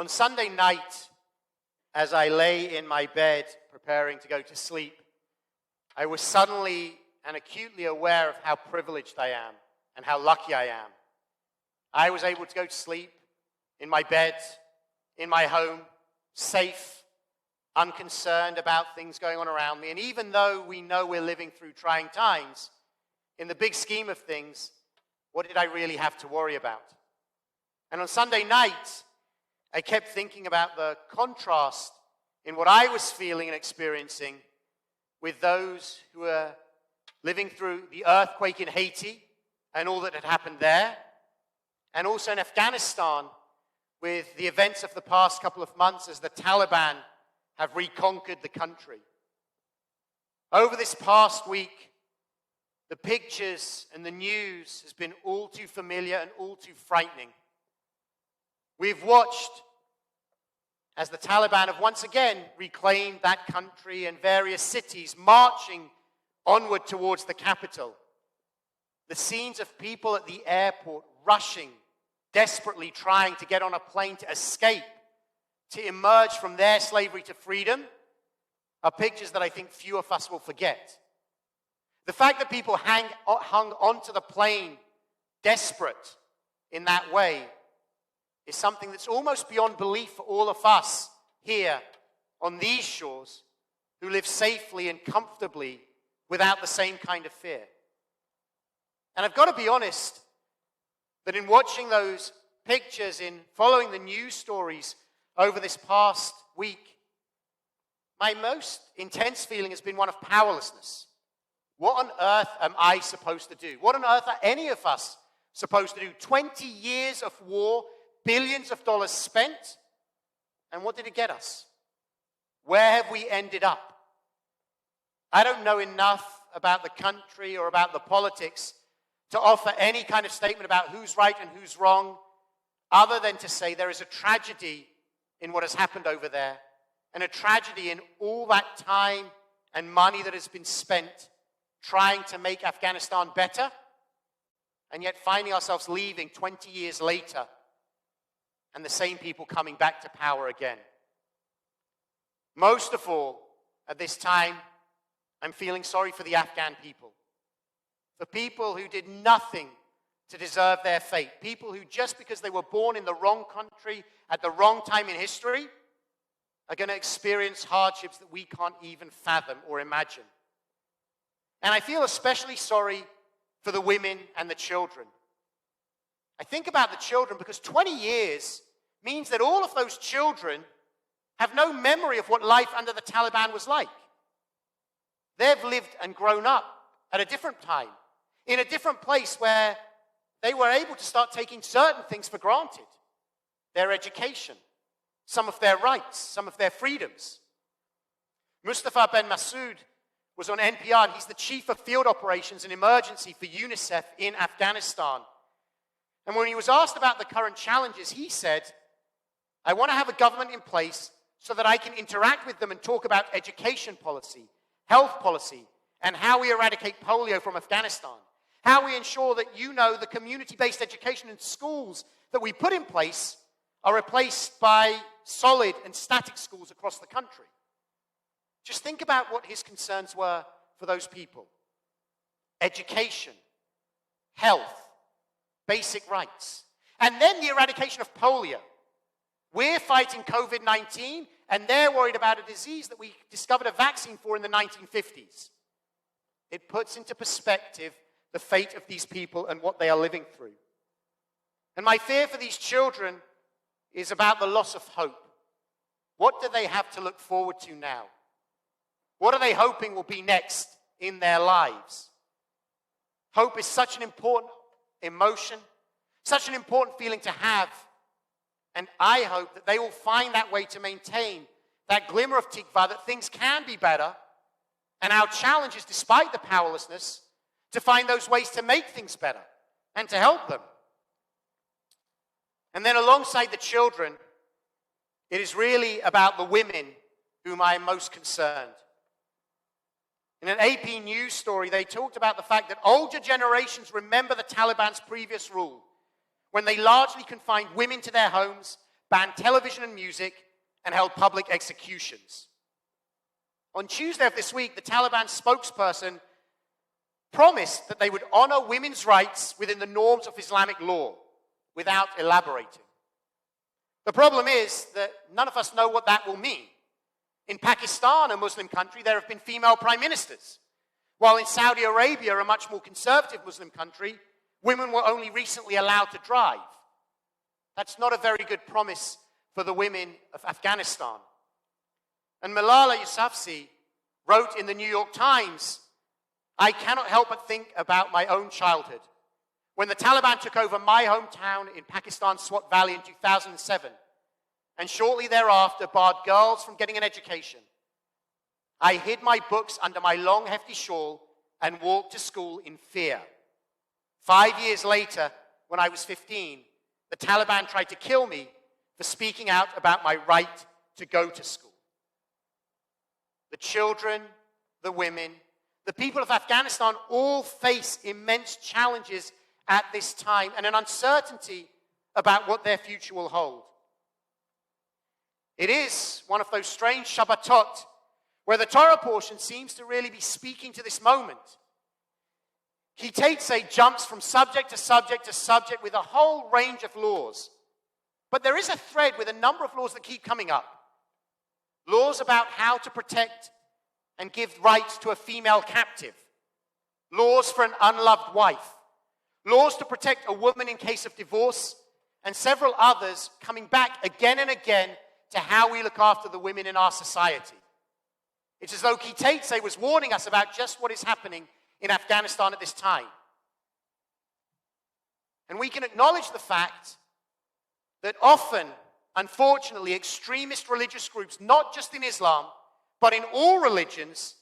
On Sunday night, as I lay in my bed preparing to go to sleep, I was suddenly and acutely aware of how privileged I am and how lucky I am. I was able to go to sleep in my bed, in my home, safe, unconcerned about things going on around me. And even though we know we're living through trying times, in the big scheme of things, what did I really have to worry about? And on Sunday night, I kept thinking about the contrast in what I was feeling and experiencing with those who were living through the earthquake in Haiti and all that had happened there, and also in Afghanistan with the events of the past couple of months as the Taliban have reconquered the country. Over this past week, the pictures and the news has been all too familiar and all too frightening. We've watched as the Taliban have once again reclaimed that country and various cities marching onward towards the capital. The scenes of people at the airport rushing, desperately trying to get on a plane to escape, to emerge from their slavery to freedom, are pictures that I think few of us will forget. The fact that people hung onto the plane desperate in that way is something that's almost beyond belief for all of us here on these shores who live safely and comfortably without the same kind of fear. And I've got to be honest that in watching those pictures, in following the news stories over this past week, my most intense feeling has been one of powerlessness. What on earth am I supposed to do? What on earth are any of us supposed to do? 20 years of war, billions of dollars spent, and what did it get us? Where have we ended up? I don't know enough about the country or about the politics to offer any kind of statement about who's right and who's wrong, other than to say there is a tragedy in what has happened over there, and a tragedy in all that time and money that has been spent trying to make Afghanistan better, and yet finding ourselves leaving 20 years later, and the same people coming back to power again. Most of all, at this time, I'm feeling sorry for the Afghan people. For people who did nothing to deserve their fate. People who, just because they were born in the wrong country at the wrong time in history, are going to experience hardships that we can't even fathom or imagine. And I feel especially sorry for the women and the children. I think about the children because 20 years means that all of those children have no memory of what life under the Taliban was like. They've lived and grown up at a different time, in a different place where they were able to start taking certain things for granted. Their education, some of their rights, some of their freedoms. Mustafa Ben Masood was on NPR, and he's the chief of field operations and emergency for UNICEF in Afghanistan. And when he was asked about the current challenges, he said, I want to have a government in place so that I can interact with them and talk about education policy, health policy, and how we eradicate polio from Afghanistan. How we ensure that, the community-based education in schools that we put in place are replaced by solid and static schools across the country. Just think about what his concerns were for those people. Education, health, basic rights, and then the eradication of polio. We're fighting COVID-19, and they're worried about a disease that we discovered a vaccine for in the 1950s. It puts into perspective the fate of these people and what they are living through. And my fear for these children is about the loss of hope. What do they have to look forward to now? What are they hoping will be next in their lives? Hope is such an important emotion, such an important feeling to have. And I hope that they will find that way to maintain that glimmer of Tikva, that things can be better. And our challenge is, despite the powerlessness, to find those ways to make things better and to help them. And then alongside the children, it is really about the women whom I am most concerned. In an AP News story, they talked about the fact that older generations remember the Taliban's previous rule, when they largely confined women to their homes, banned television and music, and held public executions. On Tuesday of this week, the Taliban spokesperson promised that they would honor women's rights within the norms of Islamic law without elaborating. The problem is that none of us know what that will mean. In Pakistan, a Muslim country, there have been female prime ministers, while in Saudi Arabia, a much more conservative Muslim country, women were only recently allowed to drive. That's not a very good promise for the women of Afghanistan. And Malala Yousafzai wrote in the New York Times, "I cannot help but think about my own childhood. When the Taliban took over my hometown in Pakistan's Swat Valley in 2007, and shortly thereafter barred girls from getting an education, I hid my books under my long, hefty shawl and walked to school in fear. 5 years later, when I was 15, the Taliban tried to kill me for speaking out about my right to go to school." The children, the women, the people of Afghanistan all face immense challenges at this time and an uncertainty about what their future will hold. It is one of those strange Shabbatot where the Torah portion seems to really be speaking to this moment. Kitetze jumps from subject to subject to subject with a whole range of laws. But there is a thread with a number of laws that keep coming up. Laws about how to protect and give rights to a female captive. Laws for an unloved wife. Laws to protect a woman in case of divorce. And several others coming back again and again to how we look after the women in our society. It's as though Kitetze was warning us about just what is happening in Afghanistan at this time. And we can acknowledge the fact that often, unfortunately, extremist religious groups, not just in Islam, but in all religions,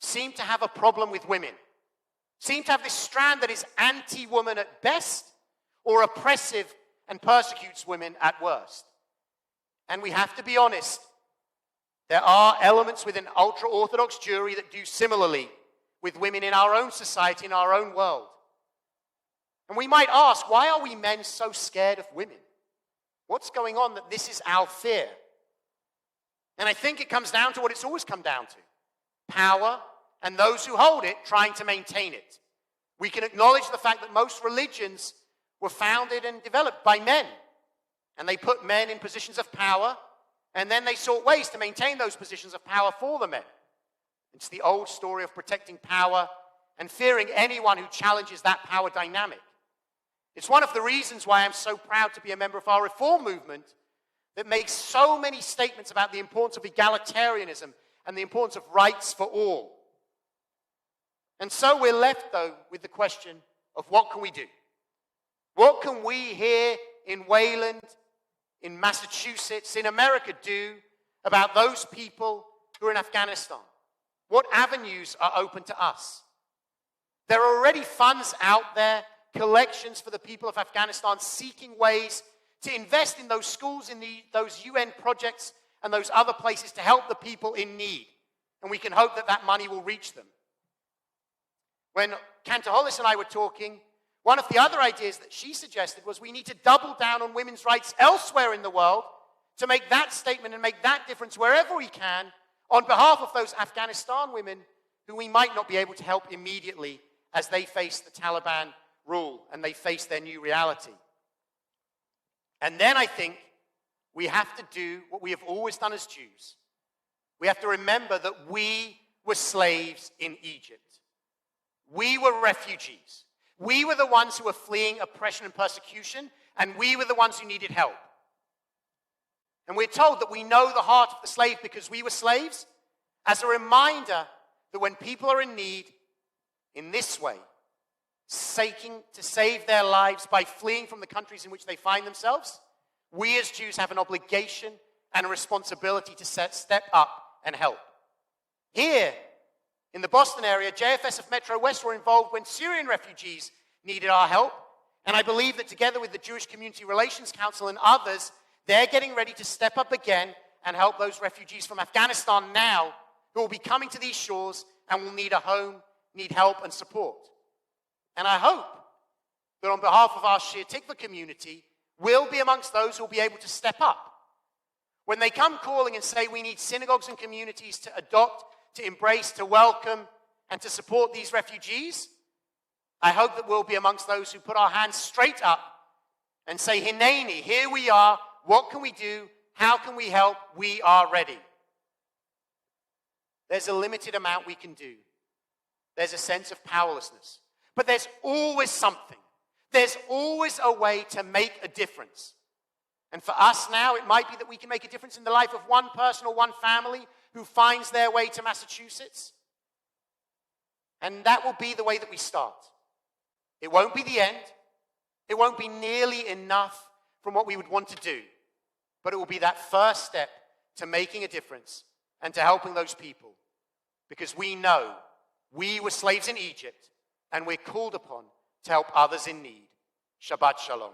seem to have a problem with women. Seem to have this strand that is anti-woman at best, or oppressive and persecutes women at worst. And we have to be honest, there are elements within ultra-Orthodox Jewry that do similarly with women in our own society, in our own world. And we might ask, why are we men so scared of women? What's going on that this is our fear? And I think it comes down to what it's always come down to. Power and those who hold it trying to maintain it. We can acknowledge the fact that most religions were founded and developed by men. And they put men in positions of power, and then they sought ways to maintain those positions of power for the men. It's the old story of protecting power and fearing anyone who challenges that power dynamic. It's one of the reasons why I'm so proud to be a member of our reform movement that makes so many statements about the importance of egalitarianism and the importance of rights for all. And so we're left, though, with the question of what can we do? What can we here in Wayland, in Massachusetts, in America do about those people who are in Afghanistan? What avenues are open to us? There are already funds out there, collections for the people of Afghanistan seeking ways to invest in those schools, in those UN projects and those other places to help the people in need. And we can hope that that money will reach them. When Cantor Hollis and I were talking, one of the other ideas that she suggested was we need to double down on women's rights elsewhere in the world to make that statement and make that difference wherever we can on behalf of those Afghanistan women who we might not be able to help immediately as they face the Taliban rule and they face their new reality. And then I think we have to do what we have always done as Jews. We have to remember that we were slaves in Egypt. We were refugees. We were the ones who were fleeing oppression and persecution, and we were the ones who needed help. And we're told that we know the heart of the slave because we were slaves, as a reminder that when people are in need in this way, seeking to save their lives by fleeing from the countries in which they find themselves, we as Jews have an obligation and a responsibility to step up and help. Here, in the Boston area, JFS of Metro West were involved when Syrian refugees needed our help. And I believe that together with the Jewish Community Relations Council and others, they're getting ready to step up again and help those refugees from Afghanistan now who will be coming to these shores and will need a home, need help and support. And I hope that on behalf of our Shir Tikva community, will be amongst those who will be able to step up. When they come calling and say we need synagogues and communities to adopt, to embrace, to welcome, and to support these refugees, I hope that we'll be amongst those who put our hands straight up and say, Hineni, here we are. What can we do? How can we help? We are ready. There's a limited amount we can do. There's a sense of powerlessness. But there's always something. There's always a way to make a difference. And for us now, it might be that we can make a difference in the life of one person or one family who finds their way to Massachusetts. And that will be the way that we start. It won't be the end. It won't be nearly enough from what we would want to do. But it will be that first step to making a difference and to helping those people. Because we know we were slaves in Egypt and we're called upon to help others in need. Shabbat Shalom.